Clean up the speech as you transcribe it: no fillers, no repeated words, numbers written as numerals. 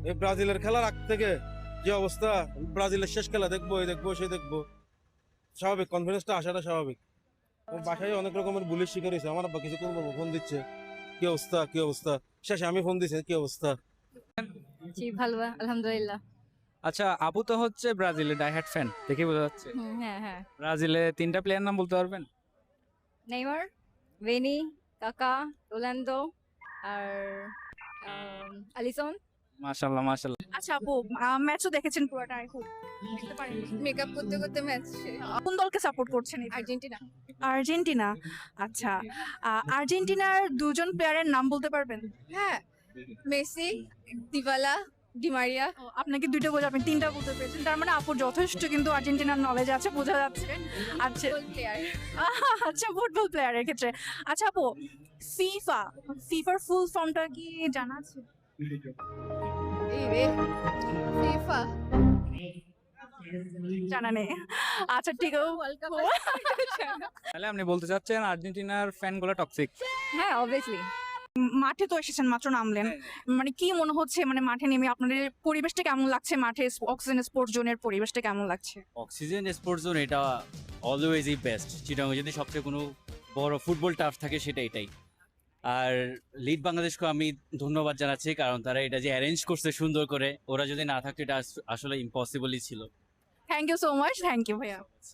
এই ব্রাজিলের খেলার আগ থেকে যে অবস্থা, ব্রাজিলের শেষ খেলা দেখবো, এই দেখবো, সে দেখবো, স্বাভাবিক কনফিডেন্সটা আসাটা স্বাভাবিক। ও বাসায় অনেক রকমের বুলির শিকার হয়েছে। আমার আব্বা কিছু করবো ফোন দিচ্ছে, কি অবস্থা কি অবস্থা, শেষে আমি ফোন দিছি কি অবস্থা। জি ভালো আলহামদুলিল্লাহ। আচ্ছা, আপু তো হচ্ছে ব্রাজিলের ডাইহার্ট ফ্যান, দেখে বোঝা যাচ্ছে। হ্যাঁ হ্যাঁ। ব্রাজিলে তিনটা প্লেয়ার নাম বলতে পারবেন? নেইমার, ভেনি, কাকা, রোনালদো আর আলিসন। মাশাল্লাহ মাশাল্লাহ। আচ্ছা আপু, ম্যাচও দেখেছেন পুরোটা? আই হোপ বুঝতে পারেন মেকআপ করতে করতে ম্যাচ। কোন দলকে সাপোর্ট করছেন? আর্জেন্টিনা। আর্জেন্টিনা। আচ্ছা, আর্জেন্টিনার দুজন প্লেয়ারের নাম বলতে পারবেন? হ্যাঁ, মেসি, দিবালা, ডিমারিয়া। আপনাকে দুইটা বোঝা, আপনি তিনটা বলতে পেরেছেন, তার মানে আপুর যথেষ্ট কিন্তু আর্জেন্টিনার নলেজ আছে, বোঝা যাচ্ছে। আচ্ছা প্লেয়ার। আচ্ছা, ফুটবল প্লেয়ারের ক্ষেত্রে। আচ্ছা আপু, ফিফার ফুল ফর্মটা কি জানা আছে? এই রে, ফিফা। জানা নেই। আচ্ছা ঠিক আছে। World cup. তাহলে আপনি বলতে চাচ্ছেন আর্জেন্টিনার ফ্যানগুলো টক্সিক? হ্যাঁ অবভিয়াসলি। মাঠে তো এসেছেন, মাত্র নামলেন, মানে কি মনে হচ্ছে, মানে মাঠে নেমে আপনাদের পরিবেশটা কেমন লাগছে? মাঠে অক্সিজেন স্পোর্টস জোনের পরিবেশটা কেমন লাগছে? অক্সিজেন স্পোর্টস জোন এটা অলওয়েজই বেস্ট। চিটাগং যদি সবচেয়ে কোনো বড় ফুটবল টার্ফ থাকে সেটা এটাই। আর লিড বাংলাদেশকে আমি ধন্যবাদ জানাচ্ছি, কারণ তারা এটা যে অ্যারেঞ্জ করছে সুন্দর করে, ওরা যদি না থাকতো এটা আসলে ইম্পসিবলই ছিল। Thank you so much, thank you ভাইয়া।